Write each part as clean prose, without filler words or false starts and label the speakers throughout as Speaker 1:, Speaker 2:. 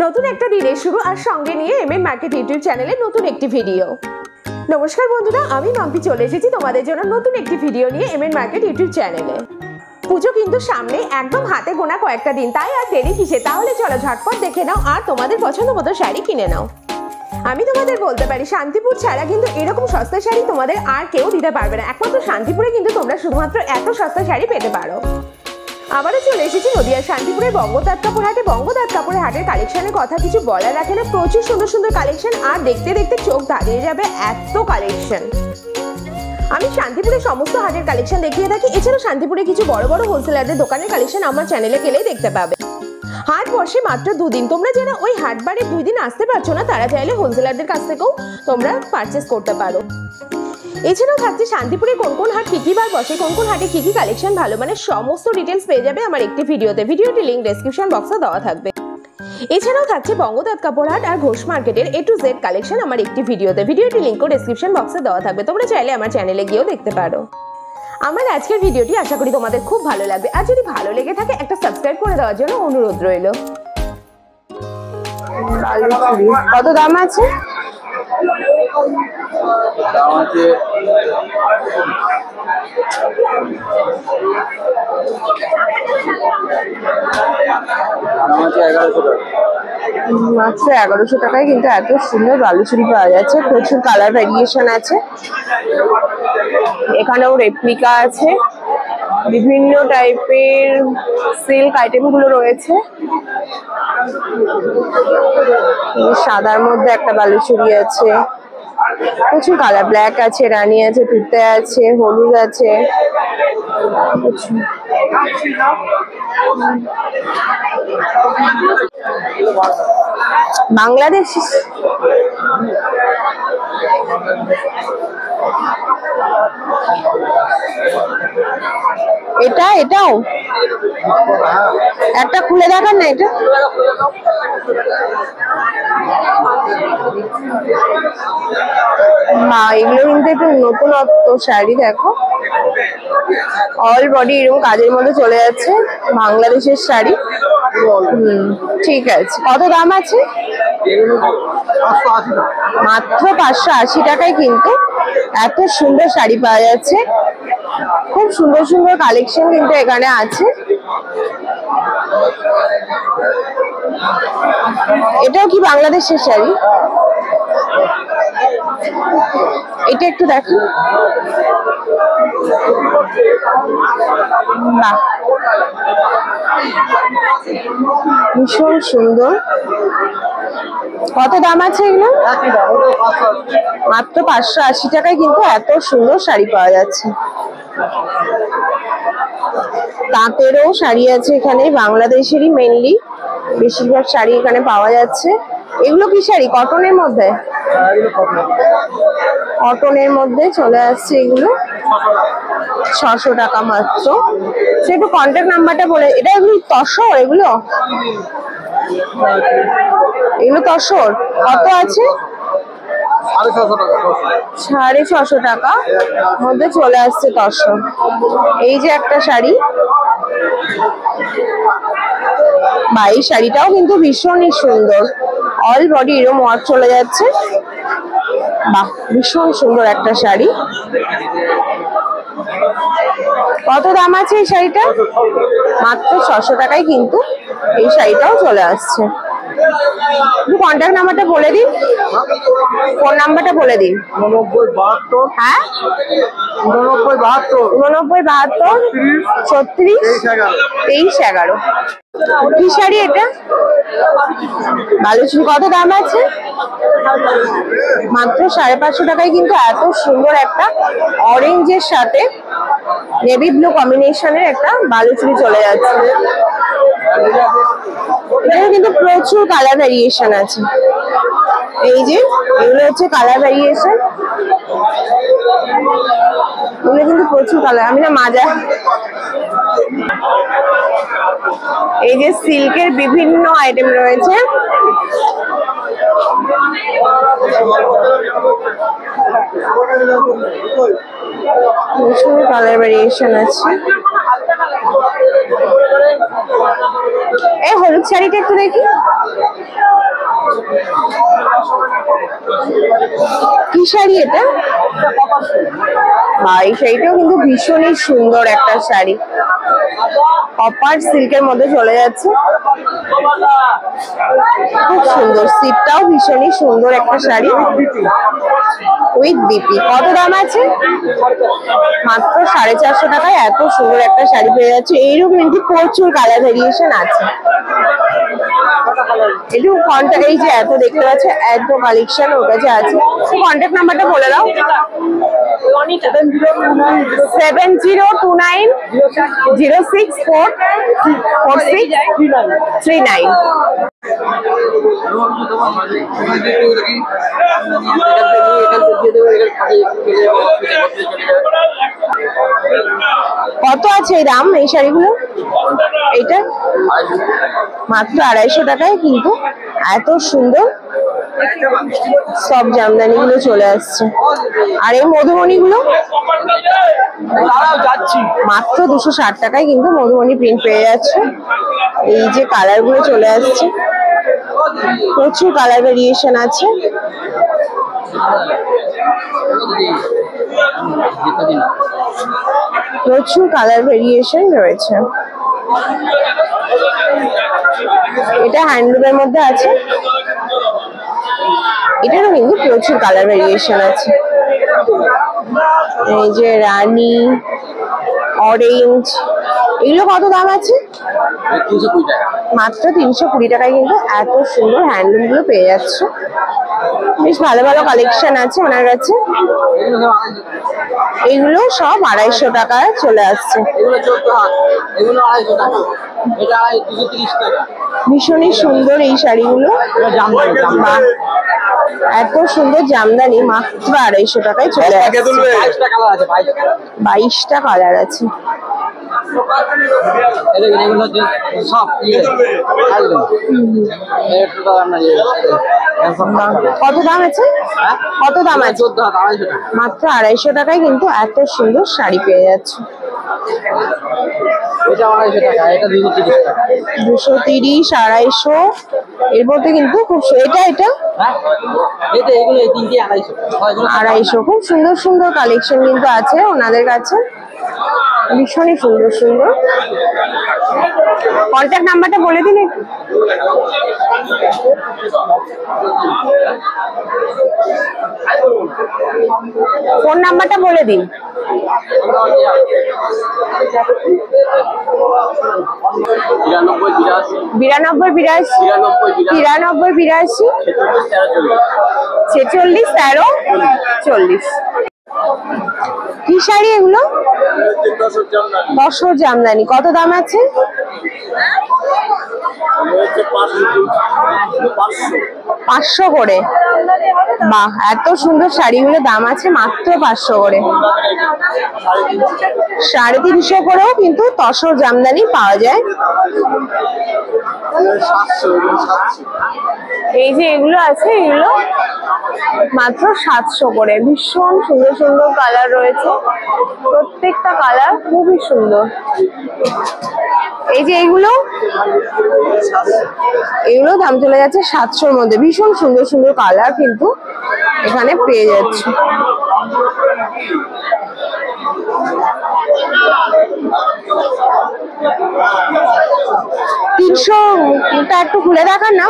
Speaker 1: নতুন একটা দিনের শুরু আর সঙ্গে নিয়ে এমএন মার্কেট ইউটিউব চ্যানেলে নতুন একটি ভিডিও। নমস্কার বন্ধুরা, আমি মাম্পি চলে এসেছি তোমাদের জন্য নতুন একটি ভিডিও নিয়ে এমএন মার্কেট ইউটিউব চ্যানেলে। পুজো কিন্তু সামনে, একদম হাতে গোনা কয়েকটা দিন, তাই আর দেরি কিসে? তাহলে চলো ঝটপট দেখে নাও আর তোমাদের পছন্দ মতো শাড়ি কিনে নাও। আমি তোমাদের বলতে পারি, শান্তিপুর ছাড়া কিন্তু এরকম সস্তা শাড়ি তোমাদের আর কেউ দিতে পারবে না। একমাত্র শান্তিপুরে কিন্তু তোমরা শুধুমাত্র এত সস্তা শাড়ি পেতে পারো। আবারও চলে এসেছি নদিয়ার শান্তিপুরের বঙ্গতাঁত কাপড় হাটে। বঙ্গতাঁত কাপড়ের হাটের কালেকশনের কথা কিছু বলার রাখে না। প্রচুর সুন্দর সুন্দর কালেকশন, আর দেখতে দেখতে চোখ দাঁড়িয়ে যাবে এত কালেকশন। আমি শান্তিপুরের সমস্ত হাটের কালেকশন দেখিয়ে থাকি। এছাড়াও শান্তিপুরে কিছু বড় বড় হোলসেলারদের দোকানের কালেকশন আমার চ্যানেলে গেলেই দেখতে পাবে। হাট বসে মাত্র 2 দিন। তোমরা যারা ওই হাটবারে 2 দিন আসতে পারছো না, তারা চাইলে হোলসেলারদের কাছ থেকেও তোমরা পারচেস করতে পারো। এছাড়াও থাকছে শান্তিপুরে কোন কোন হাট কি কি বার বসে, কোন কোন হাটে কি কি কালেকশন ভালো, মানে সমস্ত ডিটেলস পেয়ে যাবে আমার একটি ভিডিওতে। ভিডিওটির লিংক ডেসক্রিপশন বক্সে দেওয়া থাকবে। এছাড়াও থাকছে বঙ্গতাঁত কাপড় হাট আর ঘোষ মার্কেটের A to Z কালেকশন আমার একটি ভিডিওতে। ভিডিওটির লিংকও ডেসক্রিপশন বক্সে দেওয়া থাকবে, তোমরা চাইলে আমার চ্যানেলে গিয়েও দেখতে পারো। আমার আজকের ভিডিওটি আশা করি তোমাদের খুব ভালো লাগবে। আর যদি ভালো লেগে থাকে একটা সাবস্ক্রাইব করে দেওয়ার জন্য অনুরোধ রইল। কত দাম আছে? মাত্র 1100 টাকায় কিন্তু এত সুন্দর বালুচুরি পাওয়া যাচ্ছে। প্রচুর কালার ভ্যারিয়েশন আছে, এখানেও রেপ্লিকা আছে, বিভিন্ন টাইপের সিল্ক আইটেম গুলো রয়েছে। সাদার মধ্যে একটা বালুচুরি আছে, প্রচুর কালার, ব্ল্যাক আছে, রানী আছে, তুতে আছে, হলুদ আছে। বাংলাদেশ এটাও একটা খুলে দেখান না। এটা এগুলো কিন্তু একটু নতুনত্ব শাড়ি। দেখো, অল বডি এরকম কাজের মধ্যে চলে যাচ্ছে, বাংলাদেশের শাড়ি। ঠিক আছে, কত দাম আছে? মাত্র 580 টাকায় কিন্তু এত সুন্দর শাড়ি পাওয়া যাচ্ছে। খুব সুন্দর সুন্দর কালেকশন কিন্তু এখানে আছে। এটাও কি বাংলাদেশের শাড়ি? এটা একটু দেখো, ভীষণ সুন্দর। কত দাম আছে এগুলো? মাত্র 580 টাকায় কিন্তু এত সুন্দর শাড়ি পাওয়া যাচ্ছে। তাঁতেরও শাড়ি আছে এখানে, বাংলাদেশেরই মেনলি বেশিরভাগ শাড়ি এখানে পাওয়া যাচ্ছে। এগুলো কি শাড়ি? কটনের মধ্যে? কটনের মধ্যে চলে আসছে এগুলো। 600 টাকা মাত্র। সে একটু কন্ট্যাক্ট নাম্বারটা বলে। এটা এগুলো তসর? এগুলো তসর? কত আছে? 650 টাকা মধ্যে চলে আসছে তসর। এই যে একটা শাড়ি, এই শাড়িটাও কিন্তু ভীষণই সুন্দর, অল বডি এরকম ওয়ার্ক চলে যাচ্ছে। বাহ, ভীষণ সুন্দর একটা শাড়ি। কত দাম আছে এই শাড়িটা? মাত্র 600 টাকায় কিন্তু এই শাড়িটাও চলে আসছে। কন্ট্যাক্ট নাম্বারটা বলে দিন, ফোন নাম্বারটা বলে দিন। 8972 হ্যাঁ 8972 36 2311। কি শাড়ি এটা? বালুচুরি। কত দাম আছে? মাত্র 550 টাকায় কিন্তু এত সুন্দর একটা অরেঞ্জের সাথে নেভি ব্লু কম্বিনেশনের একটা বালুচুরি চলে যাচ্ছে। এখানে কিন্তু প্রচুর কালার ভ্যারিয়েশন আছে। এই যে এগুলো হচ্ছে কালার ভ্যারিয়েশন, এগুলো কিন্তু প্রচুর কালার। আমি না মাজা। এই যে সিল্কের বিভিন্ন আইটেম রয়েছে। প্রচুর কালার ভ্যারিয়েশন আছে। এই হলুদ শাড়িটা একটু দেখি, কি শাড়ি এটা? এই শাড়িটাও কিন্তু ভীষণই সুন্দর একটা শাড়ি, কপার সিল্কের মধ্যে চলে যাচ্ছে, খুব সুন্দর। সিটটাও ভীষণই সুন্দর একটা শাড়ি উইথ বিপি। কত দাম আছে? মাত্র 450 টাকায় এত সুন্দর একটা শাড়ি পেয়ে যাচ্ছে। এইরকম কিন্তু প্রচুর কালার ভেরিয়েশন আছে। একটু কন্ট্যাক্ট, এই যে এত দেখতে পাচ্ছ এত কালেকশন ওর কাছে আছে। কন্ট্যাক্ট নাম্বারটা বলে দাও। 7029064639। কত আছে এই দাম এই শাড়িগুলো? এইটা মাত্র 250 টাকায় কিন্তু এত সুন্দর সব জামদানি গুলো চলে আসছে। আর এই মধুমণি গুলো মাত্র 260 টাকায় কিন্তু মধুমণি প্রিন্ট পেয়ে যাচ্ছে। এই যে কালার গুলো চলে আসছে, প্রচুর কালার ভেরিয়েশন আছে। প্রচুর কালার ভেরিয়েশন রয়েছে। এটা হ্যান্ডলুমের মধ্যে আছে, এটারও কিন্তু প্রচুর কালার ভেরিয়েশন আছে। এই যে রানী, অরেঞ্জ, এগুলো কত দাম আছে? মাত্র 320 টাকায় কিন্তু এত সুন্দর হ্যান্ডলুম গুলো পেয়ে যাচ্ছে। বেশ ভালো ভালো কালেকশন আছে ওনার কাছে। এগুলো সব 250 টাকায় চলে আসছে। ভীষণই সুন্দর এই শাড়িগুলো, এত সুন্দর জামদানি মাত্র 250 টাকায় চলে আসছে। 22টা কালার আছে। কত দাম আছে? কত দাম আছে? মাত্র 250 টাকায় কিন্তু এত সুন্দর শাড়ি পেয়ে যাচ্ছে। 230, 250 এর মধ্যে কিন্তু খুব এটা 250। খুব সুন্দর সুন্দর কালেকশন কিন্তু আছে ওনাদের কাছে, ভীষণই সুন্দর সুন্দর। কন্ট্যাক্ট নাম্বারটা বলে দিন একটু। ফোন নাম্বারটা বলে দিন। 9282 46 13 40। কি শাড়ি এগুলো? তসর জামদানি। কত দাম আছে? 500 করে। বাহ, এত সুন্দর শাড়িগুলো দাম আছে মাত্র 500 করে। 350 করেও কিন্তু তসর জামদানি পাওয়া যায়। এই যে এগুলো আছে, এগুলো মাত্র 700 করে। ভীষণ সুন্দর সুন্দর কালার রয়েছে, প্রত্যেকটা কালার খুবই সুন্দর। এই যে এগুলো দাম চলে যাচ্ছে 700-র মধ্যে। ভীষণ সুন্দর সুন্দর কালার কিন্তু এখানে পেয়ে যাচ্ছে। তিনশোটা একটু খুলে দেখান না।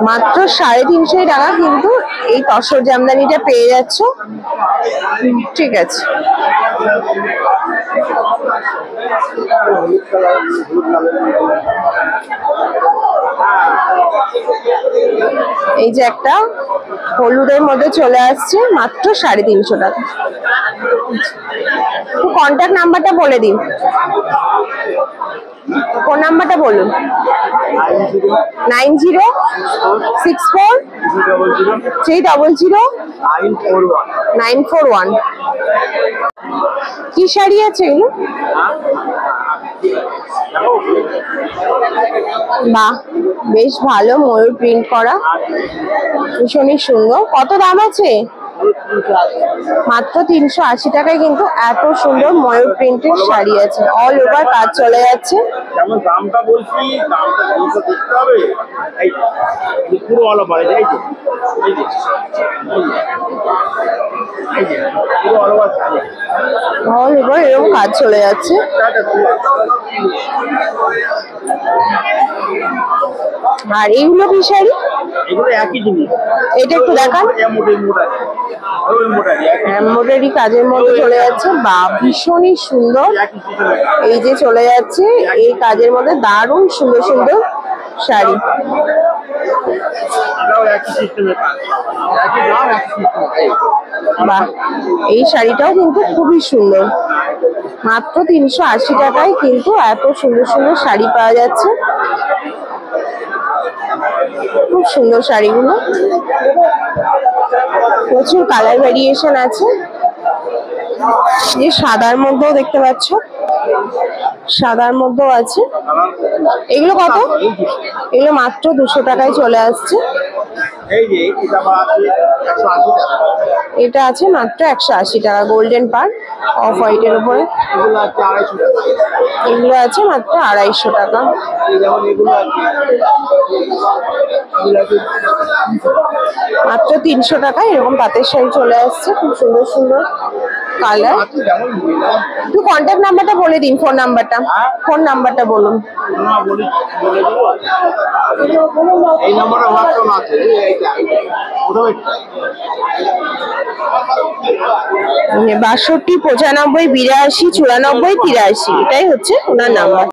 Speaker 1: মাত্র 350 টাকা কিন্তু এই তসর জামদানিটা পেয়ে যাচ্ছ। ঠিক আছে। এই যে একটা হলুদের মধ্যে চলে আসছে মাত্র 350 টাকা। কন্ট্যাক্ট নাম্বারটা বলে দিন। ফোন নাম্বারটা বলুন। 906403000941। কি শাড়ি আছে এগুলো? বাহ, বেশ ভালো ময়ূর প্রিন্ট করা, ভীষণই সুন্দর। কত দাম আছে? মাত্র 380 টাকায় কিন্তু এত সুন্দর ময়ূর প্রিন্টের শাড়ি আছে। অল ওভার কাজ চলে যাচ্ছে।
Speaker 2: যেমন দামটা বলছি, দামটা দেখতে হবে। এই পুরো অল ওভার, এই যে পুরো অল ওভার
Speaker 1: অল ওভার এরকম কাজ চলে যাচ্ছে। আর এইগুলো কি শাড়ি?
Speaker 2: এগুলো একই জিনিস।
Speaker 1: এটা একটু দেখান। এমব্রয়ডারি কাজের মধ্যে চলে যাচ্ছে। বা ভীষণই সুন্দর, এই যে চলে যাচ্ছে এই কাজের মধ্যে দারুণ সুন্দর সুন্দর শাড়ি। বাহ, এই শাড়িটাও কিন্তু খুবই সুন্দর। মাত্র 380 টাকায় কিন্তু এত সুন্দর সুন্দর শাড়ি পাওয়া যাচ্ছে। খুব সুন্দর শাড়িগুলো, প্রচুর কালার ভ্যারিয়েশন আছে। যে সাদার মধ্যেও দেখতে পাচ্ছ, সাদার মধ্যেও আছে। এগুলো কত? এগুলো মাত্র 200 টাকায় চলে আসছে। এটা আছে মাত্র 180 টাকা, গোল্ডেন পার অফ হোয়াইটের উপরে। এগুলো আছে মাত্র 250 টাকা। মাত্র 300 টাকায় এরকম তাঁতের শাড়ি চলে আসছে, খুব সুন্দর সুন্দর কালার। একটু কন্ট্যাক্ট নাম্বারটা বলে দিন, ফোন নাম্বারটা, ফোন নাম্বারটা বলুন।
Speaker 2: এই নম্বরে হোয়াটসঅ্যাপ আছে,
Speaker 1: 62 95 82 94 83, এটাই হচ্ছে ওনার নাম্বার।